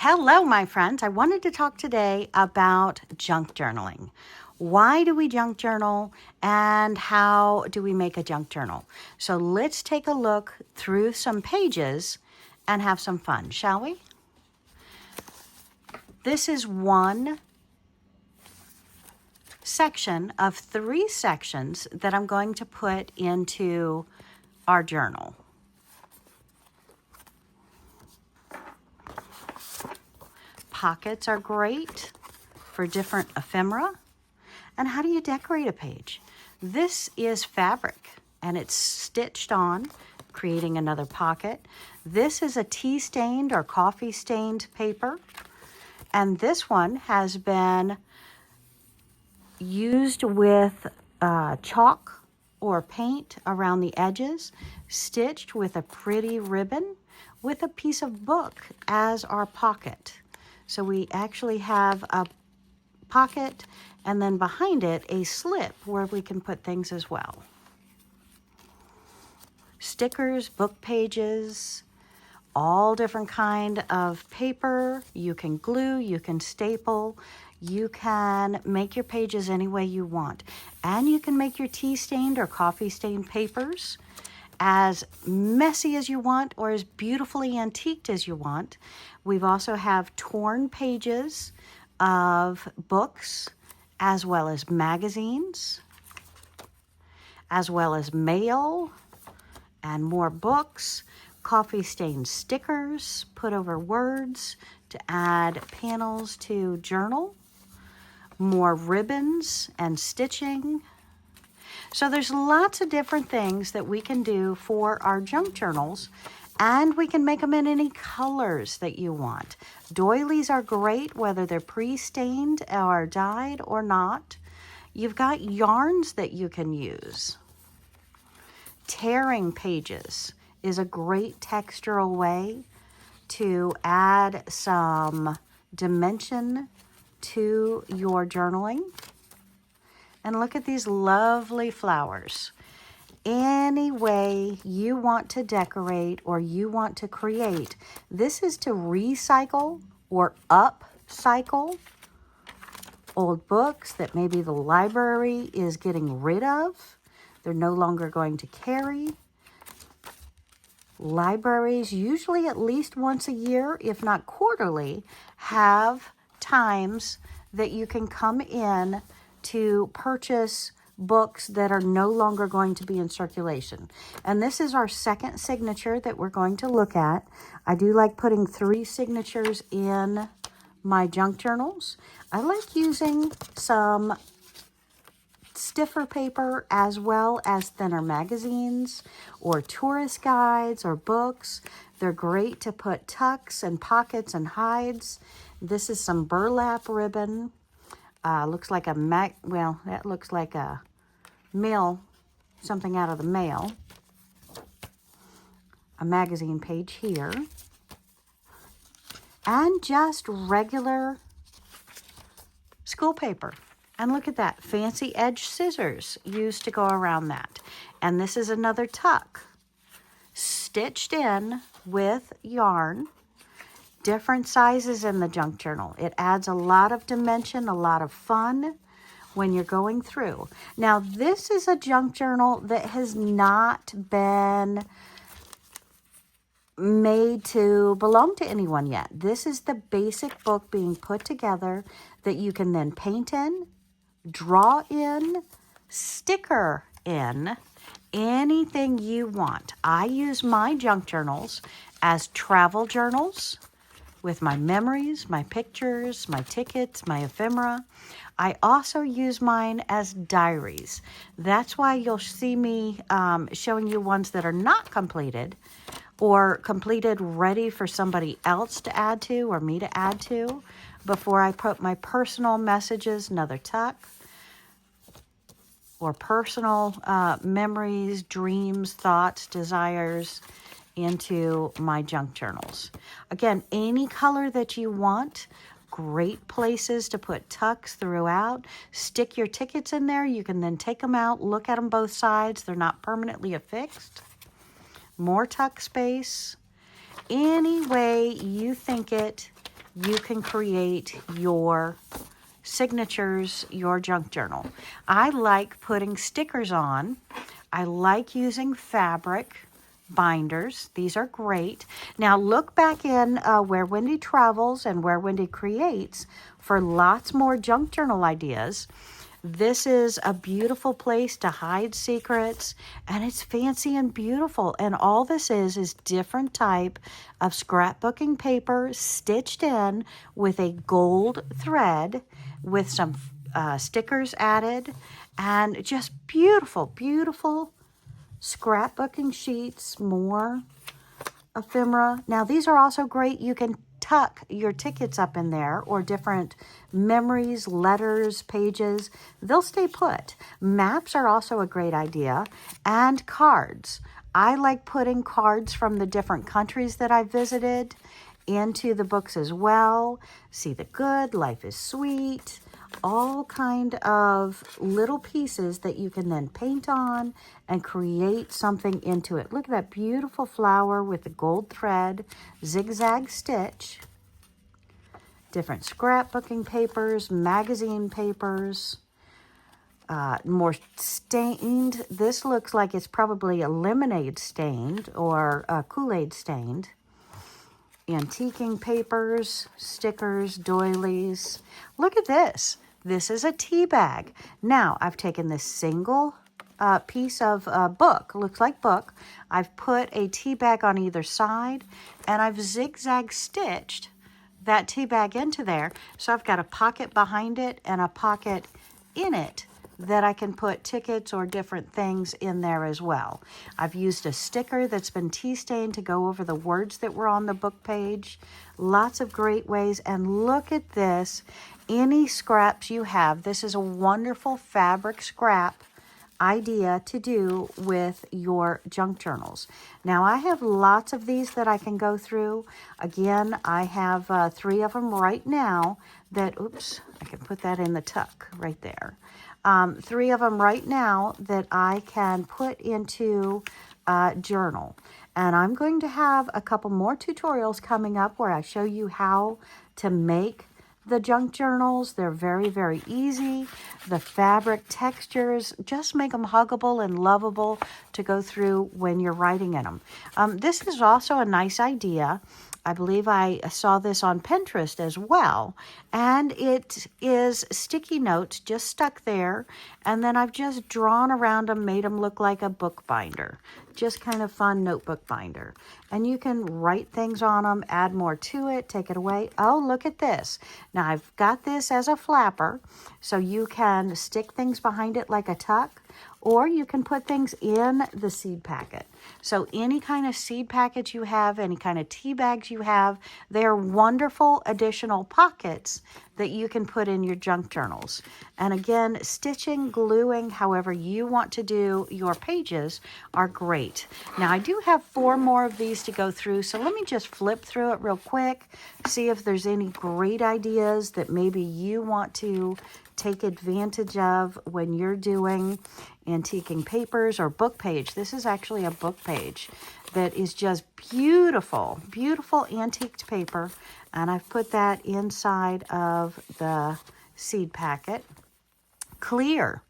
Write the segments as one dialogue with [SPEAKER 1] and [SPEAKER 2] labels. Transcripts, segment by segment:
[SPEAKER 1] Hello, my friends. I wanted to talk today about junk journaling. Why do we junk journal and how do we make a junk journal? So let's take a look through some pages and have some fun, shall we? This is one section of 3 sections that I'm going to put into our journal. Pockets are great for different ephemera. And how do you decorate a page? This is fabric and it's stitched on, creating another pocket. This is a tea stained or coffee stained paper. And this one has been used with chalk or paint around the edges, stitched with a pretty ribbon with a piece of book as our pocket. So we actually have a pocket and then behind it a slip where we can put things as well. Stickers, book pages, all different kind of paper. You can glue, you can staple, you can make your pages any way you want. And you can make your tea stained or coffee stained papers as messy as you want or as beautifully antiqued as you want. We've also have torn pages of books as well as magazines, as well as mail and more books, coffee stained stickers put over words to add panels to journal, more ribbons and stitching. So there's lots of different things that we can do for our junk journals, and we can make them in any colors that you want. Doilies are great, whether they're pre-stained or dyed or not. You've got yarns that you can use. Tearing pages is a great textural way to add some dimension to your journaling. And look at these lovely flowers. Any way you want to decorate or you want to create, this is to recycle or upcycle old books that maybe the library is getting rid of. They're no longer going to carry. Libraries, usually at least once a year, if not quarterly, have times that you can come in to purchase books that are no longer going to be in circulation. And this is our second signature that we're going to look at. I do like putting 3 signatures in my junk journals. I like using some stiffer paper as well as thinner magazines or tourist guides or books. They're great to put tucks and pockets and hides. This is some burlap ribbon. Looks like that looks like a mail, something out of the mail. A magazine page here. And just regular school paper. And look at that, fancy edge scissors used to go around that. And this is another tuck, stitched in with yarn. Different sizes in the junk journal. It adds a lot of dimension, a lot of fun when you're going through. Now, this is a junk journal that has not been made to belong to anyone yet. This is the basic book being put together that you can then paint in, draw in, sticker in, anything you want. I use my junk journals as travel journals with my memories, my pictures, my tickets, my ephemera. I also use mine as diaries. That's why you'll see me showing you ones that are not completed or completed ready for somebody else to add to or me to add to before I put my personal messages, another tuck, or personal memories, dreams, thoughts, desires into my junk journals. Again, any color that you want. Great places to put tucks throughout. Stick your tickets in there. You can then take them out, look at them both sides. They're not permanently affixed. More tuck space. Any way you think it you can create your signatures, your junk journal. I like putting stickers on. I like using fabric binders. These are great. Now look back in Where Wendy Travels and Where Wendy Creates for lots more junk journal ideas. This is a beautiful place to hide secrets, and it's fancy and beautiful. And all this is different type of scrapbooking paper stitched in with a gold thread with some stickers added, and just beautiful, beautiful scrapbooking sheets, more ephemera. Now these are also great. You can tuck your tickets up in there, or different memories, letters, pages. They'll stay put. Maps are also a great idea, and cards. I like putting cards from the different countries that I visited into the books as well. See the Good, Life is Sweet, all kind of little pieces that you can then paint on and create something into it. Look at that beautiful flower with the gold thread, zigzag stitch, different scrapbooking papers, magazine papers, more stained. This looks like it's probably a lemonade stained or a Kool-Aid stained. Antiquing papers, stickers, doilies. Look at this. This is a tea bag. Now, I've taken this single piece of book, looks like book. I've put a tea bag on either side, and I've zigzag stitched that tea bag into there. So I've got a pocket behind it and a pocket in it that I can put tickets or different things in there as well. I've used a sticker that's been tea stained to go over the words that were on the book page. Lots of great ways. And look at this. Any scraps you have, this is a wonderful fabric scrap idea to do with your junk journals. Now I have lots of these that I can go through. Again, I have 3 of them right now that, oops, I can put that in the tuck right there. 3 of them right now that I can put into a journal. And I'm going to have a couple more tutorials coming up where I show you how to make the junk journals. They're very, very easy. The fabric textures just make them huggable and lovable to go through when you're writing in them. This is also a nice idea. I believe I saw this on Pinterest as well. And it is sticky notes just stuck there. And then I've just drawn around them, made them look like a book binder. Just kind of fun notebook binder. And you can write things on them, add more to it, take it away. Oh, look at this. Now I've got this as a flapper, so you can stick things behind it like a tuck, or you can put things in the seed packet. So any kind of seed packets you have, any kind of tea bags you have, they're wonderful additional pockets that you can put in your junk journals. And again, stitching, gluing, however you want to do your pages are great. Now I do have 4 more of these to go through, so let me just flip through it real quick, see if there's any great ideas that maybe you want to take advantage of when you're doing antiquing papers or book page. This is actually a book page that is just beautiful, beautiful antiqued paper. And I've put that inside of the seed packet. Clear.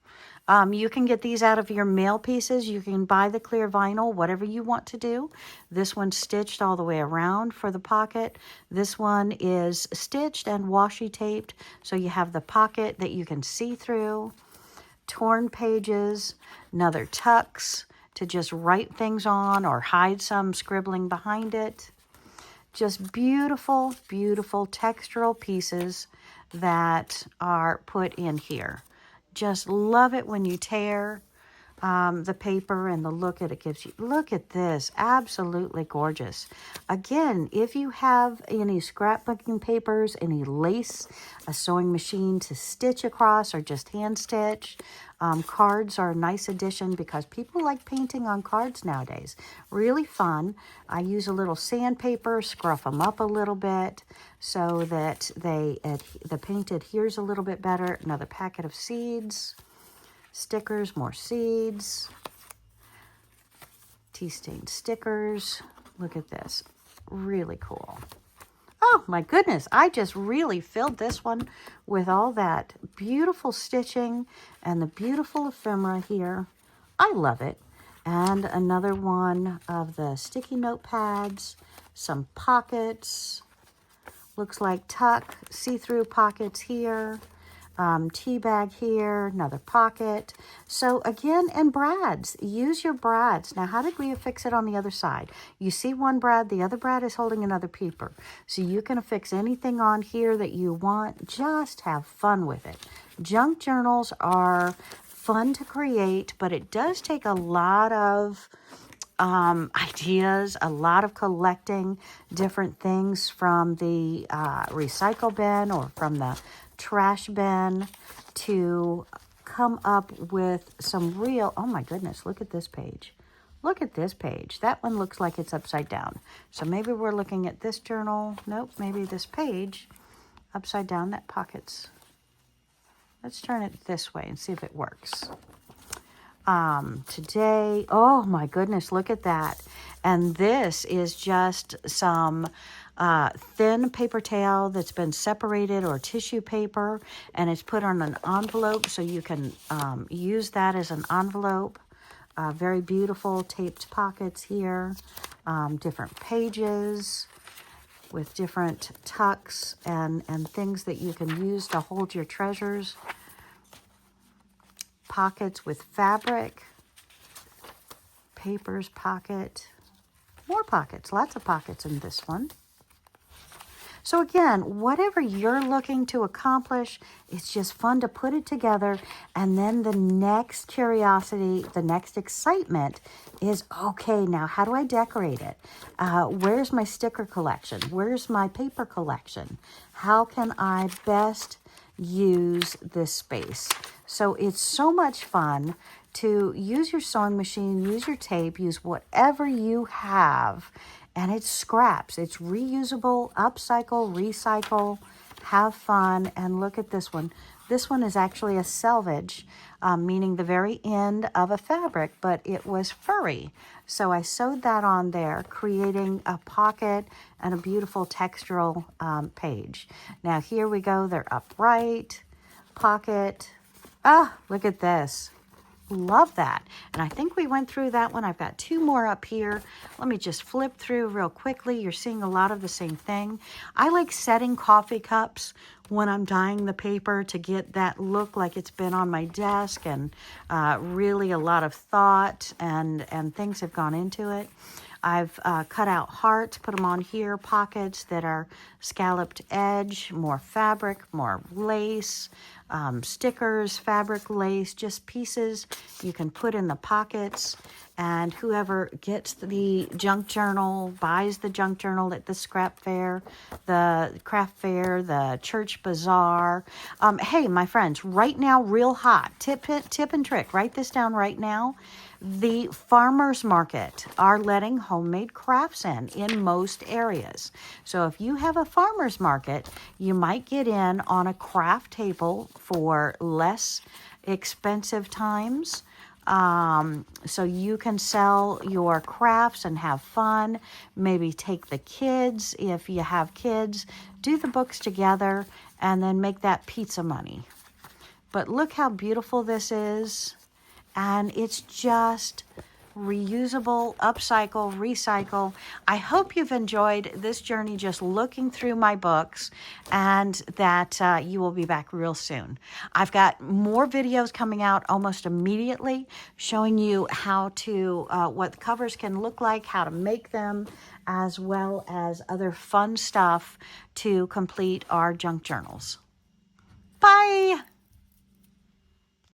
[SPEAKER 1] You can get these out of your mail pieces. You can buy the clear vinyl, whatever you want to do. This one's stitched all the way around for the pocket. This one is stitched and washi taped, so you have the pocket that you can see through. Torn pages, another tucks to just write things on or hide some scribbling behind it. Just beautiful, beautiful textural pieces that are put in here. Just love it when you tear the paper and the look that it gives you. Look at this, absolutely gorgeous. Again, if you have any scrapbooking papers, any lace, a sewing machine to stitch across or just hand stitch, cards are a nice addition because people like painting on cards nowadays. Really fun. I use a little sandpaper, scruff them up a little bit so that the paint adheres a little bit better. Another packet of seeds. Stickers, more seeds, tea stained stickers. Look at this, really cool. Oh my goodness, I just really filled this one with all that beautiful stitching and the beautiful ephemera here. I love it. And another one of the sticky note pads, some pockets, looks like tuck, see-through pockets here. Tea bag here, another pocket. So again, and brads, use your brads. Now, how did we affix it on the other side? You see one brad, the other brad is holding another paper. So you can affix anything on here that you want. Just have fun with it. Junk journals are fun to create, but it does take a lot of ideas, a lot of collecting different things from the recycle bin or from the trash bin to come up with some real, oh my goodness, look at this page. Look at this page. That one looks like it's upside down. So maybe we're looking at this journal. Nope, maybe this page upside down, that pockets. Let's turn it this way and see if it works. Today, oh my goodness, look at that. And this is just some thin paper towel that's been separated, or tissue paper, and it's put on an envelope, so you can use that as an envelope. Very beautiful taped pockets here, different pages with different tucks and things that you can use to hold your treasures. Pockets with fabric, papers pocket, more pockets, lots of pockets in this one. So again, whatever you're looking to accomplish, it's just fun to put it together. And then the next curiosity, the next excitement is, okay, now how do I decorate it? Where's my sticker collection? Where's my paper collection? How can I best use this space? So it's so much fun to use your sewing machine, use your tape, use whatever you have. And it's scraps. It's reusable, upcycle, recycle, have fun. And look at this one. This one is actually a selvage, meaning the very end of a fabric, but it was furry. So I sewed that on there, creating a pocket and a beautiful textural page. Now here we go. They're upright, pocket. Ah, look at this. Love that. And I think we went through that one. I've got two more up here. Let me just flip through real quickly. You're seeing a lot of the same thing. I like setting coffee cups when I'm dyeing the paper to get that look like it's been on my desk, and really a lot of thought and things have gone into it. I've cut out hearts, put them on here, pockets that are scalloped edge, more fabric, more lace, stickers, fabric, lace, just pieces you can put in the pockets. And whoever gets the junk journal, buys the junk journal at the scrap fair, the craft fair, the church bazaar. Hey, my friends, right now, real hot, tip and trick, write this down right now. The farmers market are letting homemade crafts in most areas. So if you have a farmers market, you might get in on a craft table for less expensive times. So you can sell your crafts and have fun. Maybe take the kids, if you have kids, do the books together, and then make that pizza money. But look how beautiful this is. And it's just reusable, upcycle, recycle. I hope you've enjoyed this journey just looking through my books, and that you will be back real soon. I've got more videos coming out almost immediately showing you how to, what the covers can look like, how to make them, as well as other fun stuff to complete our junk journals. Bye!